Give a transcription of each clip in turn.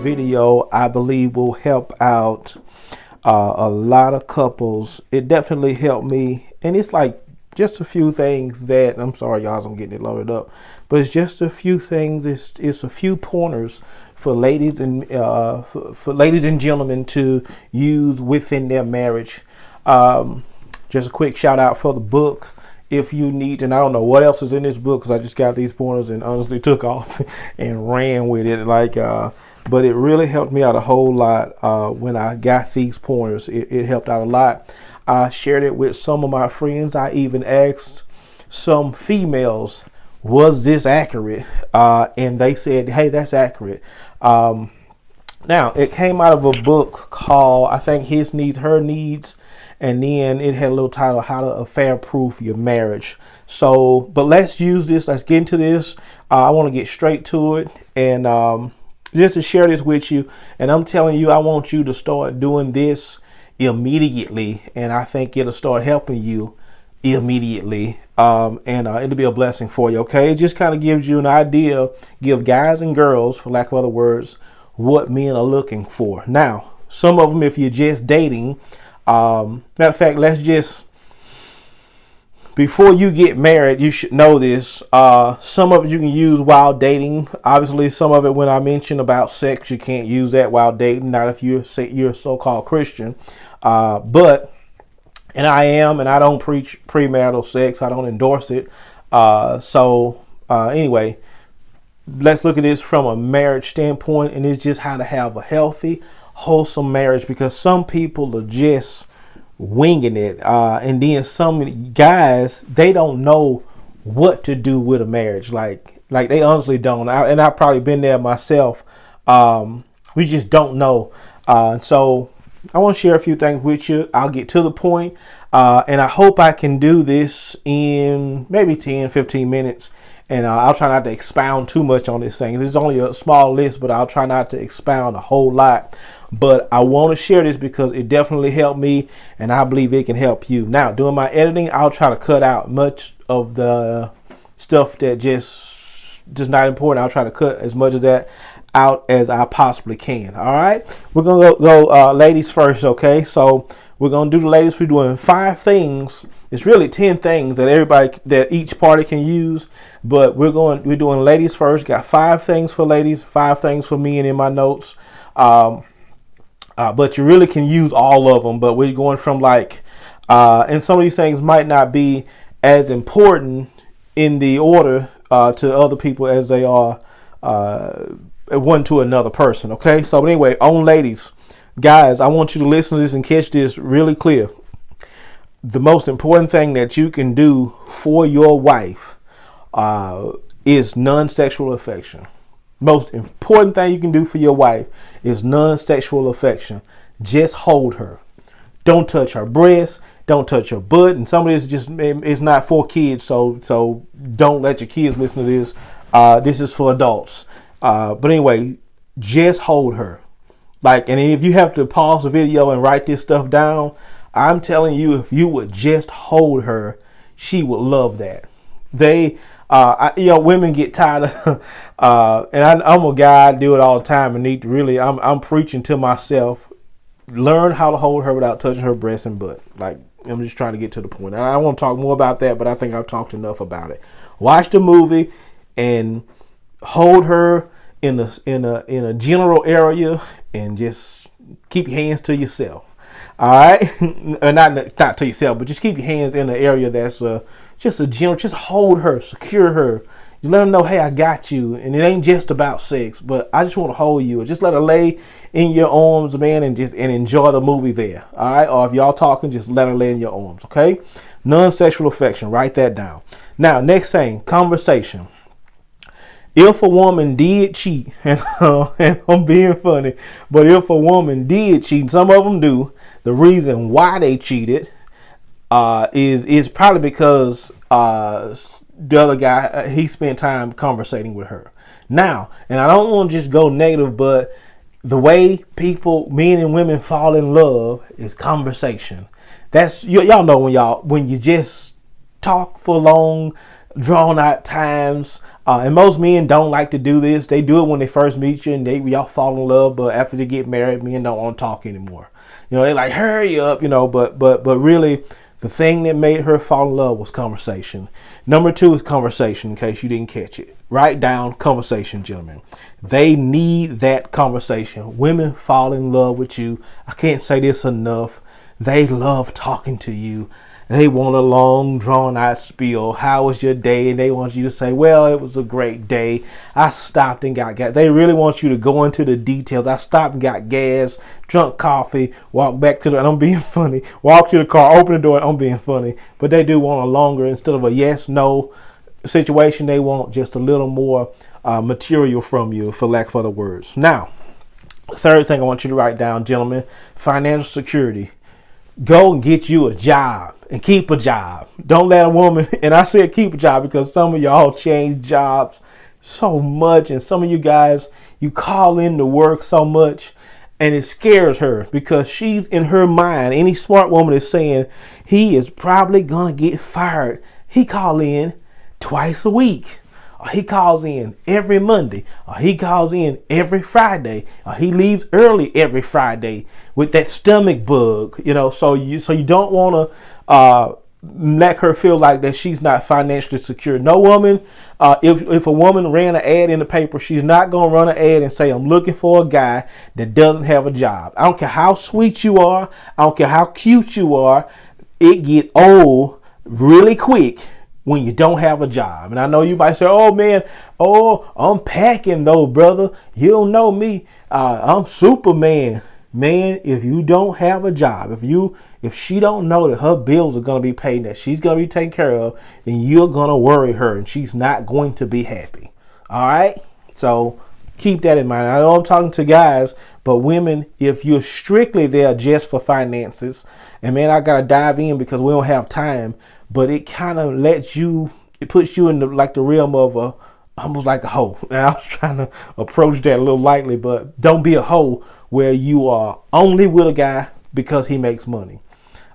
video, I believe, will help out a lot of couples. It definitely helped me, and it's like just a few things that I'm sorry, y'all, I'm getting it loaded up, but it's just a few things. It's a few pointers for ladies and for ladies and gentlemen to use within their marriage. Just a quick shout out for the book. If you need, and I don't know what else is in this book because I just got these pointers and honestly took off and ran with it. But it really helped me out a whole lot when I got these pointers. It helped out a lot. I shared it with some of my friends. I even asked some females, was this accurate? And they said, hey, that's accurate. Now, it came out of a book called, I think, His Needs, Her Needs. And then it had a little title, How to Affair Proof Your Marriage. So, but let's use this. Let's get into this. I want to get straight to it. And just to share this with you. And I'm telling you, I want you to start doing this immediately. And I think it'll start helping you immediately. And it'll be a blessing for you. Okay. It just kind of gives you an idea, give guys and girls, for lack of other words, what men are looking for. Now, some of them, if you're just dating, matter of fact, before you get married, you should know this. Some of it you can use while dating. Obviously, some of it, when I mention about sex, you can't use that while dating. Not if you're a so-called Christian. And I don't preach premarital sex. I don't endorse it. Anyway, let's look at this from a marriage standpoint, and it's just how to have a healthy, wholesome marriage, because some people are just winging it, and then some guys, they don't know what to do with a marriage, like they honestly don't. And I've probably been there myself. We just don't know, and so I want to share a few things with you. I'll get to the point, and I hope I can do this in maybe 10-15 minutes. And I'll try not to expound too much on this thing. This is only a small list, but I'll try not to expound a whole lot. But I want to share this because it definitely helped me, and I believe it can help you. Now, doing my editing, I'll try to cut out much of the stuff that just not important. I'll try to cut as much of that out as I possibly can. All right, we're gonna go ladies first. Okay, so we're gonna do the ladies. We're doing 5 things. It's really 10 things that each party can use, but we're doing ladies first. Got 5 things for ladies, 5 things for me, and in my notes. But you really can use all of them. But we're going from and some of these things might not be as important in the order to other people as they are one to another person. Okay, so anyway, on ladies. Guys, I want you to listen to this and catch this really clear. The most important thing that you can do for your wife is non-sexual affection. Most important thing you can do for your wife is non-sexual affection. Just hold her. Don't touch her breasts. Don't touch her butt. And some of this it's not for kids, so don't let your kids listen to this. This is for adults. But anyway, just hold her. And if you have to pause the video and write this stuff down, I'm telling you, if you would just hold her, she would love that. Women get tired of, and I'm a guy, I do it all the time, and need to really, I'm preaching to myself, learn how to hold her without touching her breast and butt. I'm just trying to get to the point. And I want to talk more about that, but I think I've talked enough about it. Watch the movie and hold her in a general area, and just keep your hands to yourself. All right, not to yourself, but just keep your hands in an area that's just a general. Just hold her, secure her. You let her know, hey, I got you, and it ain't just about sex, but I just want to hold you. Just let her lay in your arms, man, and enjoy the movie there. All right, or if y'all talking, just let her lay in your arms. Okay, non-sexual affection. Write that down. Now, next thing, conversation. If a woman did cheat, and I'm being funny, but if a woman did cheat, some of them do, the reason why they cheated is probably because the other guy, he spent time conversating with her. Now, and I don't want to just go negative, but the way men and women fall in love is conversation. That's y'all know when you just talk for long, drawn out times. And most men don't like to do this. They do it when they first meet you and y'all fall in love. But after they get married, men don't want to talk anymore. They like, hurry up, but really the thing that made her fall in love was conversation. Number 2 is conversation, in case you didn't catch it. Write down conversation, gentlemen. They need that conversation. Women fall in love with you. I can't say this enough. They love talking to you. They want a long, drawn-out spiel. How was your day? And they want you to say, well, it was a great day. I stopped and got gas. They really want you to go into the details. I stopped and got gas, drunk coffee, walked back to and I'm being funny. Walk to the car, open the door, and I'm being funny. But they do want a longer, instead of a yes, no situation, they want just a little more material from you, for lack of other words. Now, the third thing I want you to write down, gentlemen, financial security. Go and get you a job and keep a job. Don't let a woman, and I said keep a job because some of y'all change jobs so much, and some of you guys, you call in to work so much and it scares her because she's in her mind. Any smart woman is saying he is probably gonna get fired. He call in twice a week, or he calls in every Monday, or he calls in every Friday, or he leaves early every Friday with that stomach bug, so you don't want to make her feel like that she's not financially secure. No woman, if a woman ran an ad in the paper, she's not going to run an ad and say, I'm looking for a guy that doesn't have a job. I don't care how sweet you are. I don't care how cute you are. It get old really quick when you don't have a job. And I know you might say, oh man, I'm packing though, brother. You don't know me. I'm Superman. Man, if you don't have a job, if she don't know that her bills are going to be paid, that she's going to be taken care of, then you're going to worry her and she's not going to be happy. All right. So keep that in mind. I know I'm talking to guys, but women, if you're strictly there just for finances, and man, I got to dive in because we don't have time, but it kind of it puts you in the realm of almost like a hoe. And I was trying to approach that a little lightly, but don't be a hoe where you are only with a guy because he makes money.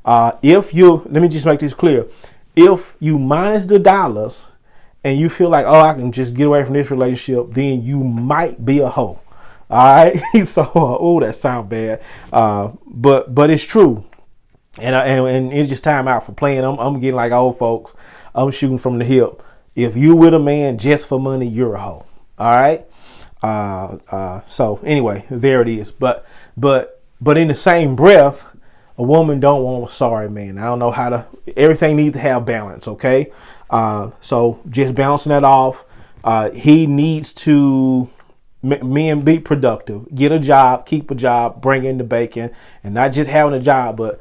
Let me just make this clear. If you minus the dollars and you feel like, I can just get away from this relationship, then you might be a hoe. All right. So, that sounds bad. But it's true. And it's just time out for playing. I'm getting like old folks. I'm shooting from the hip. If you with a man just for money, you're a hoe. All right. So anyway, there it is. But in the same breath, a woman don't want a sorry man. I don't know everything needs to have balance. Okay. So just bouncing that off. He needs to, men, be productive, get a job, keep a job, bring in the bacon, and not just having a job, but,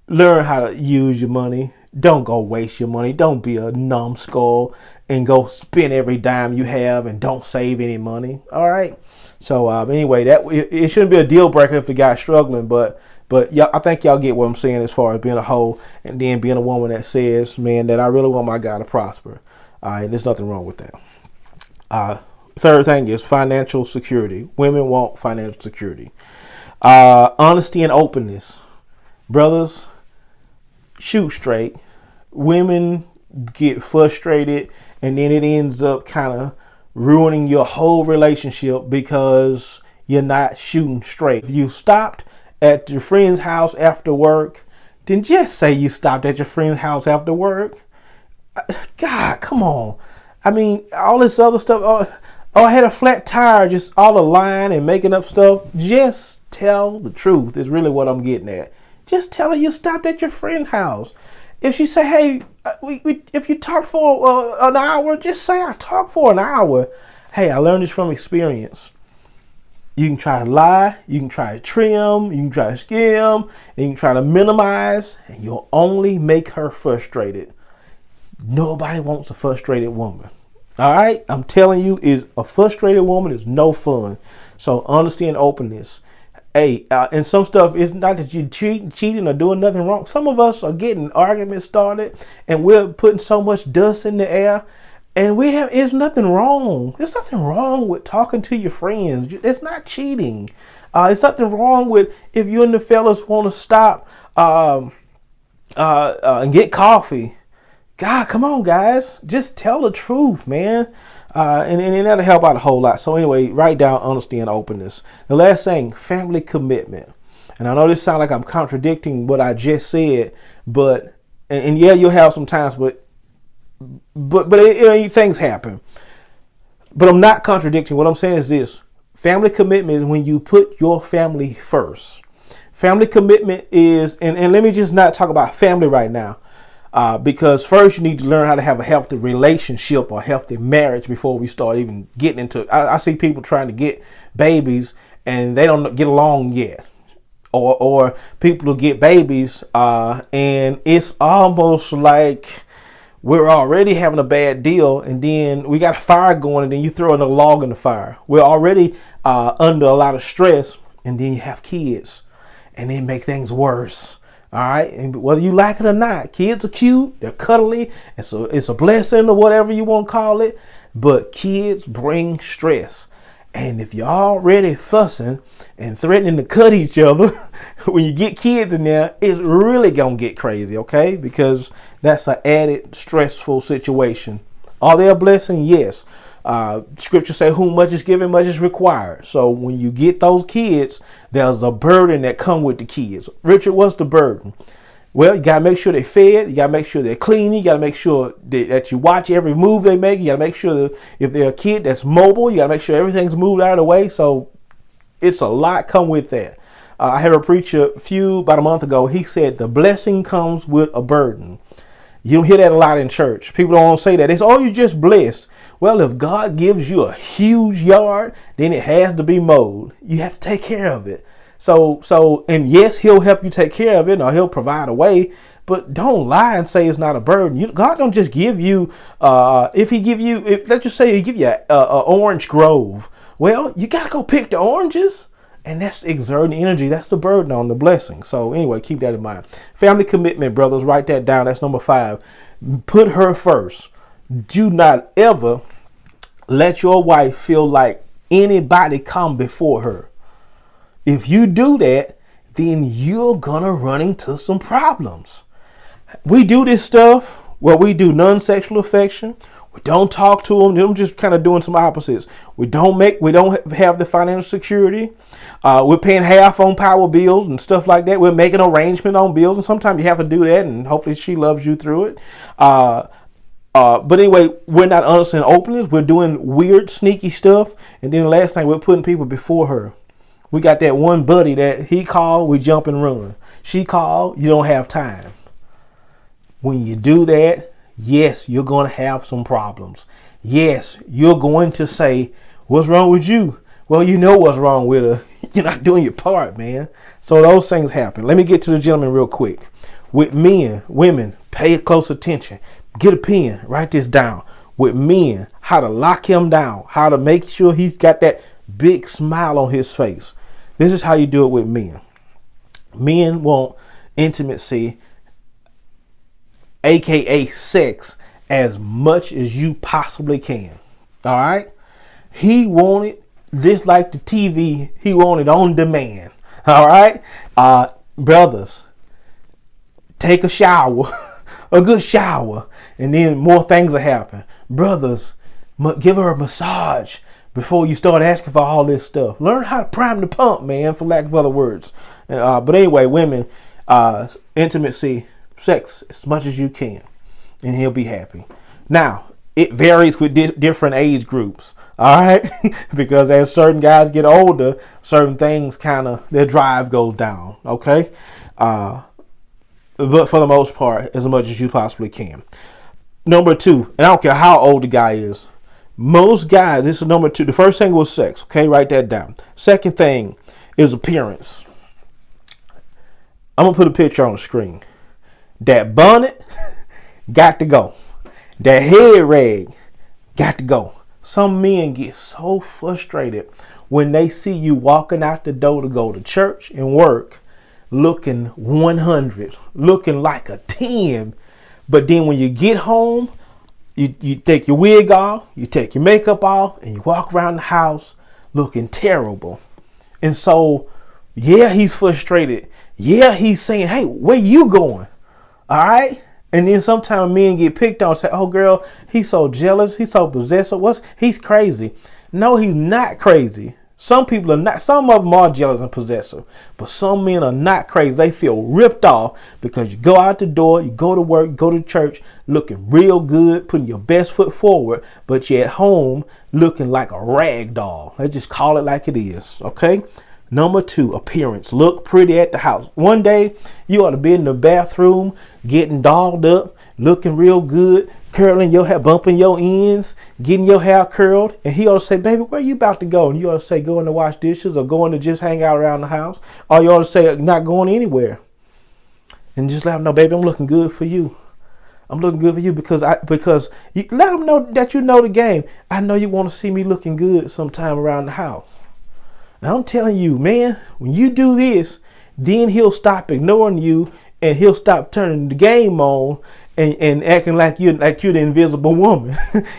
learn how to use your money. Don't go waste your money. Don't be a numbskull and go spend every dime you have and don't save any money. All right. So anyway, it shouldn't be a deal breaker if the guy's struggling, but yeah, I think y'all get what I'm saying as far as being a hoe and then being a woman that says, man, that I really want my guy to prosper. And there's nothing wrong with that. Third thing is financial security. Women want financial security. Honesty and openness. Brothers, shoot straight. Women get frustrated and then it ends up kind of ruining your whole relationship because you're not shooting straight. If you stopped at your friend's house after work, then just say you stopped at your friend's house after work. God, come on. I mean, all this other stuff. I had a flat tire, just all the lying and making up stuff. Just tell the truth is really what I'm getting at. Just tell her you stopped at your friend's house. If she say, hey, if you talk for an hour, just say I talked for an hour. Hey, I learned this from experience. You can try to lie, you can try to trim, you can try to skim, and you can try to minimize, and you'll only make her frustrated. Nobody wants a frustrated woman. All right? I'm telling you, a frustrated woman is no fun. So understand openness. Hey, and some stuff, it's not that you're cheating or doing nothing wrong. Some of us are getting arguments started and we're putting so much dust in the air, and it's nothing wrong. There's nothing wrong with talking to your friends. It's not cheating. It's nothing wrong with if you and the fellas want to stop and get coffee. God, come on, guys. Just tell the truth, man. And that'll help out a whole lot. So anyway, write down, understand, openness. The last thing, family commitment. And I know this sounds like I'm contradicting what I just said, but and yeah, you'll have some times, but things happen. But I'm not contradicting. What I'm saying is this: family commitment is when you put your family first. Family commitment is, and let me just not talk about family right now. Because first you need to learn how to have a healthy relationship or healthy marriage before we start even getting into. I see people trying to get babies and they don't get along yet, or people who get babies and it's almost like we're already having a bad deal, and then we got a fire going, and then you throw another log in the fire. We're already under a lot of stress, and then you have kids, and they make things worse. All right, and whether you like it or not, kids are cute, they're cuddly, and so it's a blessing or whatever you want to call it. But kids bring stress, and if you're already fussing and threatening to cut each other, when you get kids in there, it's really gonna get crazy, okay? Because that's an added stressful situation. Are they a blessing? Yes. Scripture say, whom much is given, much is required. So when you get those kids, there's a burden that come with the kids. Richard, what's the burden? Well, you got to make sure they're fed. You got to make sure they're clean. You got to make sure that you watch every move they make. You got to make sure that if they're a kid that's mobile, you got to make sure everything's moved out of the way. So it's a lot come with that. I heard a preacher about a month ago. He said the blessing comes with a burden. You don't hear that a lot in church. People don't say that. It's, oh, you just blessed. Well, if God gives you a huge yard, then it has to be mowed. You have to take care of it. And yes, he'll help you take care of it, or he'll provide a way, but don't lie and say it's not a burden. God don't just give you, let's just say he give you a orange grove. Well, you got to go pick the oranges, and that's exerting energy. That's the burden on the blessing. So anyway, keep that in mind. Family commitment, brothers, write that down. That's number 5. Put her first. Do not ever let your wife feel like anybody come before her. If you do that, then you're gonna run into some problems. We do this stuff where we do non-sexual affection. We don't talk to them. They're just kind of doing some opposites. We don't have the financial security. We're paying half on power bills and stuff like that. We're making arrangement on bills, and sometimes you have to do that, and hopefully she loves you through it. But anyway, we're not honest and open. We're doing weird, sneaky stuff. And then the last thing, we're putting people before her. We got that one buddy that he called, we jump and run. She called, you don't have time. When you do that, yes, you're going to have some problems. Yes, you're going to say, what's wrong with you? Well, you know what's wrong with her. You're not doing your part, man. So those things happen. Let me get to the gentleman real quick. With men, women, pay close attention. Get a pen, write this down. With men, how to lock him down, how to make sure he's got that big smile on his face. This is how you do it with men. Men want intimacy, aka sex, as much as you possibly can. All right? He wanted, just like the TV, he wanted on demand. All right? Brothers, take a shower, a good shower, and then more things will happen. Brothers, give her a massage before you start asking for all this stuff. Learn how to prime the pump, man, for lack of other words. But anyway, women, intimacy, sex, as much as you can, and he'll be happy. Now, it varies with different age groups, all right? Because as certain guys get older, certain things their drive goes down, okay? But for the most part, as much as you possibly can. Number 2, and I don't care how old the guy is, most guys, this is number 2. The first thing was sex, okay? Write that down. Second thing is appearance. I'm going to put a picture on the screen. That bonnet got to go. That head rag got to go. Some men get so frustrated when they see you walking out the door to go to church and work looking 100, looking like a 10. But then when you get home, you take your wig off, you take your makeup off, and you walk around the house looking terrible. And so, yeah, he's frustrated. Yeah, he's saying, hey, where you going? All right? And then sometimes men get picked on and say, oh girl, he's so jealous, he's so possessive, he's crazy. No, he's not crazy. Some people are not, some of them are jealous and possessive, but some men are not crazy. They feel ripped off because you go out the door, you go to work, go to church looking real good, putting your best foot forward, but you're at home looking like a rag doll. Let's just call it like it is, okay? Number 2, appearance. Look pretty at the house. One day you ought to be in the bathroom getting dolled up, looking real good, curling your hair, bumping your ends, getting your hair curled. And he ought to say, baby, where you about to go? And you ought to say, going to wash dishes or going to just hang out around the house. Or you ought to say, not going anywhere. And just let him know, baby, I'm looking good for you. I'm looking good for you because you let him know that you know the game. I know you want to see me looking good sometime around the house. And I'm telling you, man, when you do this, then he'll stop ignoring you and he'll stop turning the game on and acting like you're the invisible woman.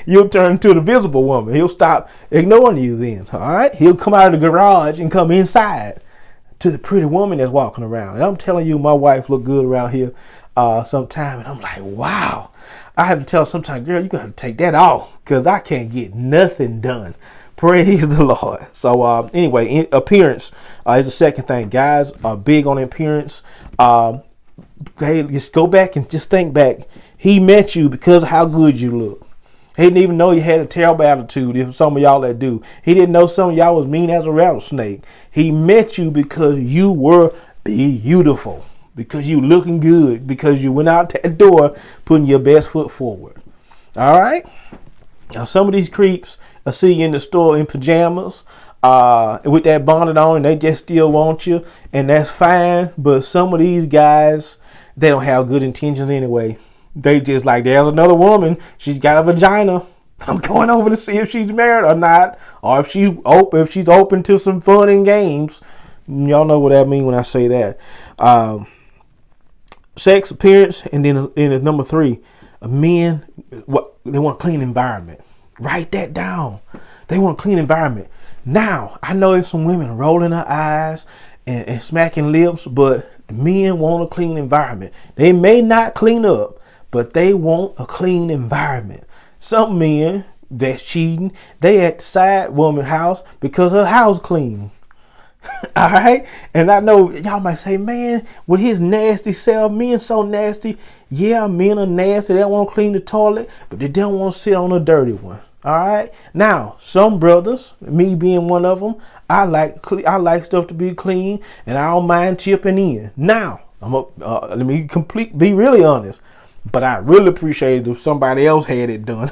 You'll turn to the visible woman. He'll stop ignoring you then. All right. He'll come out of the garage and come inside to the pretty woman that's walking around. And I'm telling you, my wife look good around here sometime. And I'm like, wow. I have to tell her sometimes, girl, you got to take that off because I can't get nothing done. Praise the Lord. So anyway, appearance is the second thing. Guys are big on appearance. Hey, just go back and just think back. He met you because of how good you look. He didn't even know you had a terrible attitude. If some of y'all that do, he didn't know some of y'all was mean as a rattlesnake. He met you because you were beautiful, because you looking good, because you went out that door putting your best foot forward. All right. Now some of these creeps I see you in the store in pajamas with that bonnet on, and they just still want you, and that's fine. But some of these guys, they don't have good intentions anyway. They just like, there's another woman, she's got a vagina, I'm going over to see if she's married or not, or if she's open to some fun and games. Y'all know what I mean when I say that. Sex, appearance, and then number 3, men, they want a clean environment. Write that down. They want a clean environment. Now, I know there's some women rolling their eyes and smacking lips, but men want a clean environment. They may not clean up, but they want a clean environment. Some men that's cheating, they at the side woman house because her house clean. All right. And I know y'all might say, man, with his nasty self, men so nasty. Yeah, men are nasty. They don't want to clean the toilet, but they don't want to sit on a dirty one. All right. Now, some brothers, me being one of them, I like stuff to be clean, and I don't mind chipping in. Now, let me be really honest, but I really appreciate it if somebody else had it done.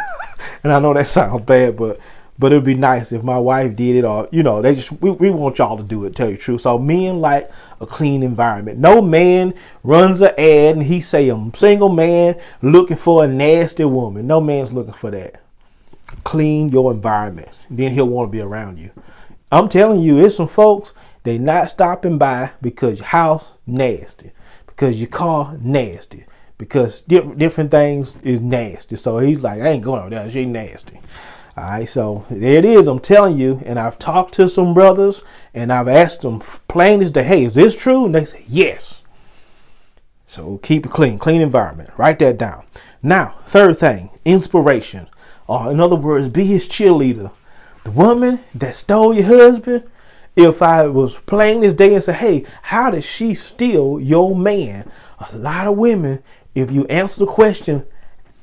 And I know that sounds bad, but it'd be nice if my wife did it, or we want y'all to do it. Tell you the truth. So men like a clean environment. No man runs an ad and he say I'm a single man looking for a nasty woman. No man's looking for that. Clean your environment, then he'll want to be around you. I'm telling you, it's some folks, they not stopping by because your house nasty, because your car nasty, because different things is nasty. So he's like, I ain't going over there, she nasty. All right, so there it is. I'm telling you, and I've talked to some brothers and I've asked them plain as day, hey, is this true? And they say yes. So keep it clean environment. Write that down. Now, third thing, inspiration. Or in other words, be his cheerleader. The woman that stole your husband, if I was playing this day and say, hey, how did she steal your man? A lot of women, if you answer the question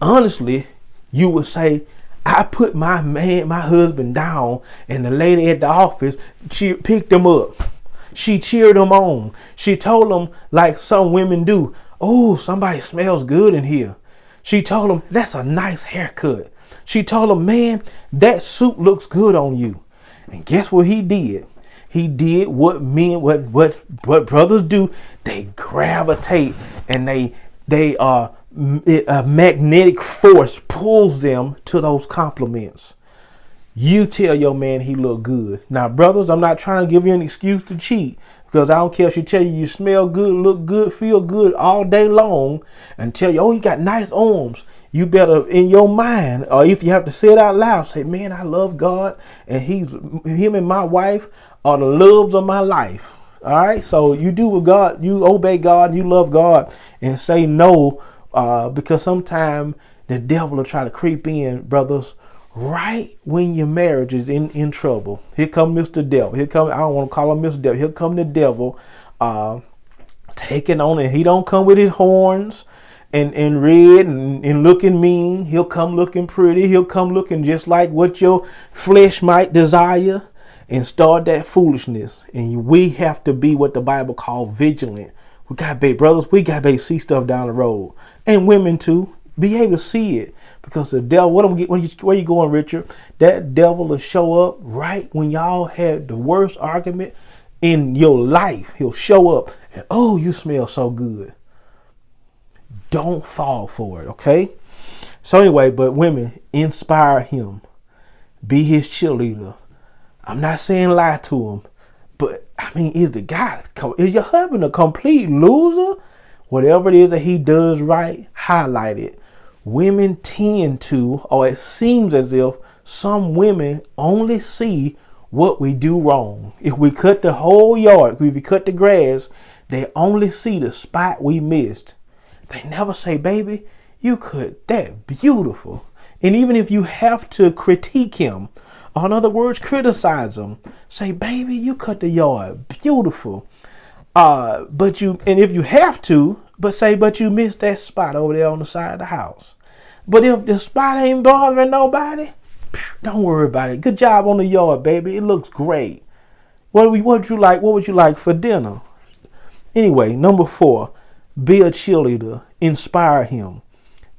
honestly, you would say, I put my husband down, and the lady at the office, she picked him up. She cheered him on. She told him, like some women do, oh, somebody smells good in here. She told him, that's a nice haircut. She told him, man, that suit looks good on you. And guess what he did? He did what brothers do. They gravitate, and a magnetic force pulls them to those compliments. You tell your man he look good. Now, brothers, I'm not trying to give you an excuse to cheat, because I don't care if she tell you smell good, look good, feel good all day long, and tell you, oh, you got nice arms. You better, in your mind, or if you have to say it out loud, say, man, I love God, and him and my wife are the loves of my life. All right. So you do what God, you obey God, you love God, and say no because sometimes the devil will try to creep in, brothers, right when your marriage is in trouble. Here come Mr. Devil. Here come, I don't want to call him Mr. Devil. Here come the devil taking on it. He don't come with his horns and red and looking mean. He'll come looking pretty. He'll come looking just like what your flesh might desire and start that foolishness. And we have to be what the Bible calls vigilant. We got to be, brothers, we got to see stuff down the road. And women too. Be able to see it. Because the devil, where you going, Richard? That devil will show up right when y'all had the worst argument in your life. He'll show up and, oh, you smell so good. Don't fall for it, okay? So anyway, but women, inspire him. Be his cheerleader. I'm not saying lie to him, but I mean, is your husband a complete loser? Whatever it is that he does right, highlight it. Women tend to, or it seems as if some women only see what we do wrong. If we cut the whole yard, if we cut the grass, they only see the spot we missed. They never say, baby, you cut that beautiful. And even if you have to critique him, or in other words, criticize him, say, baby, you cut the yard beautiful. But if you have to, but you missed that spot over there on the side of the house. But if the spot ain't bothering nobody, don't worry about it. Good job on the yard, baby. It looks great. What would you like for dinner? Anyway, number 4, be a cheerleader. Inspire him.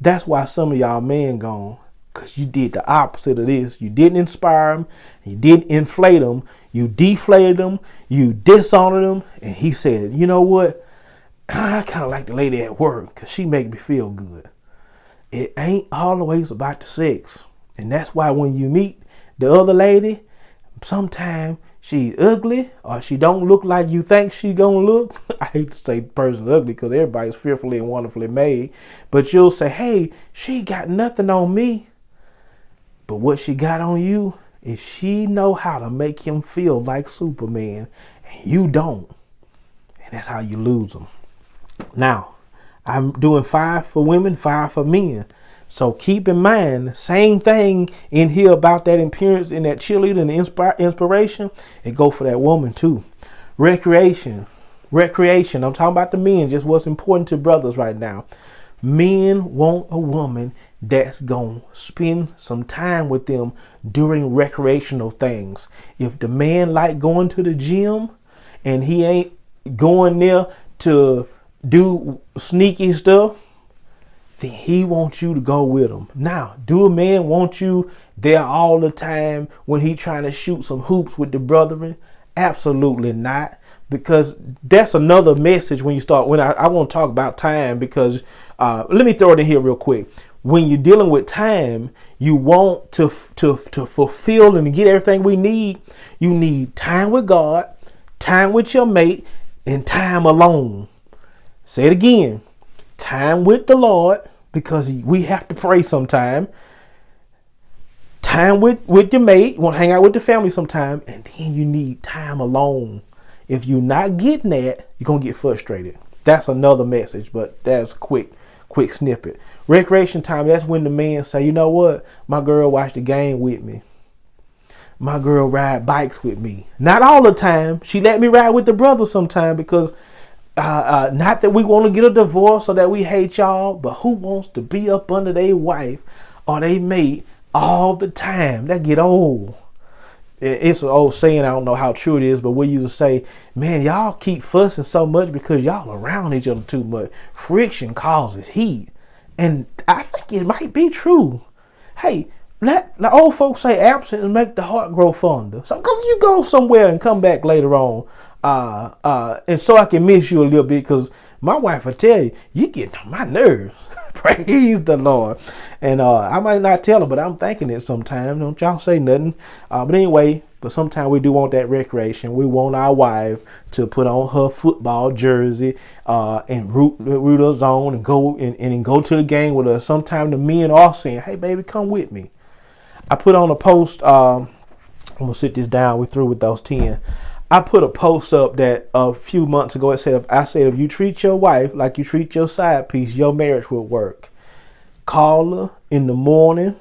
That's why some of y'all men gone. Because you did the opposite of this. You didn't inspire him. You didn't inflate him. You deflated him. You dishonored him. And he said, you know what? I kind of like the lady at work because she make me feel good. It ain't always about the sex. And that's why when you meet the other lady, sometimes she's ugly or she don't look like you think she gonna look. I hate to say person ugly because everybody's fearfully and wonderfully made. But you'll say, hey, she got nothing on me. But what she got on you is she know how to make him feel like Superman. And you don't. And that's how you lose them. Now, I'm doing 5 for women, 5 for men. So keep in mind, same thing in here about that appearance and that cheerleader and inspiration. And go for that woman too. Recreation. I'm talking about the men, just what's important to brothers right now. Men want a woman that's going to spend some time with them during recreational things. If the man like going to the gym and he ain't going there to do sneaky stuff, then he wants you to go with him. Now, do a man want you there all the time when he trying to shoot some hoops with the brethren? Absolutely not. Because that's another message when you start, when I want to talk about time, because let me throw it in here real quick. When you're dealing with time, you want to fulfill and get everything we need. You need time with God, time with your mate, and time alone. Say it again. Time with the Lord, because we have to pray sometime. Time with your mate. You want to hang out with the family sometime. And then you need time alone. If you're not getting that, you're going to get frustrated. That's another message, but that's quick snippet. Recreation time, that's when the man say, you know what? My girl watch the game with me. My girl ride bikes with me. Not all the time. She let me ride with the brother sometime because not that we want to get a divorce or that we hate y'all, but who wants to be up under their wife or they mate all the time? That get old. It's an old saying, I don't know how true it is, but we used to say, man, y'all keep fussing so much because y'all around each other too much. Friction causes heat. And I think it might be true. Hey, let the old folks say absent and make the heart grow fonder. So you go somewhere and come back later on. And so I can miss you a little bit, because my wife will tell you get on my nerves. Praise the Lord. And I might not tell her, but I'm thinking it sometimes. Don't y'all say nothing. But anyway, but sometimes we do want that recreation. We want our wife to put on her football jersey and root us on and go to the game with us. Sometimes the men are saying, hey, baby, come with me. I put on a post. I'm going to sit this down. We through with those 10. I put a post up that a few months ago. It said, if you treat your wife like you treat your side piece, your marriage will work. Call her in the morning.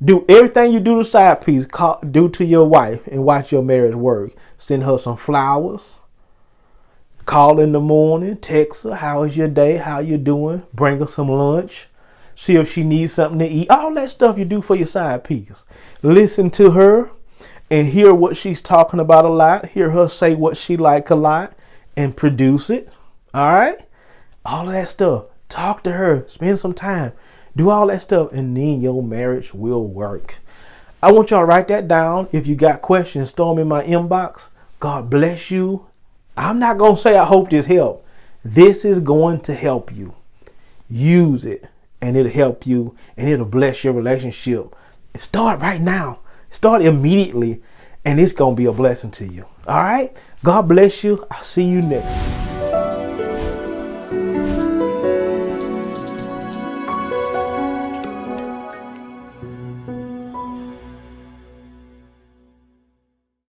Do everything you do to side piece, do to your wife, and watch your marriage work. Send her some flowers. Call in the morning. Text her. How is your day? How you doing? Bring her some lunch. See if she needs something to eat. All that stuff you do for your side piece. Listen to her and hear what she's talking about a lot. Hear her say what she like a lot and produce it. All right? All of that stuff. Talk to her. Spend some time. Do all that stuff, and then your marriage will work. I want y'all to write that down. If you got questions, throw them in my inbox. God bless you. I'm not going to say I hope this helped. This is going to help you. Use it, and it'll help you, and it'll bless your relationship. Start right now. Start immediately, and it's going to be a blessing to you. All right? God bless you. I'll see you next time.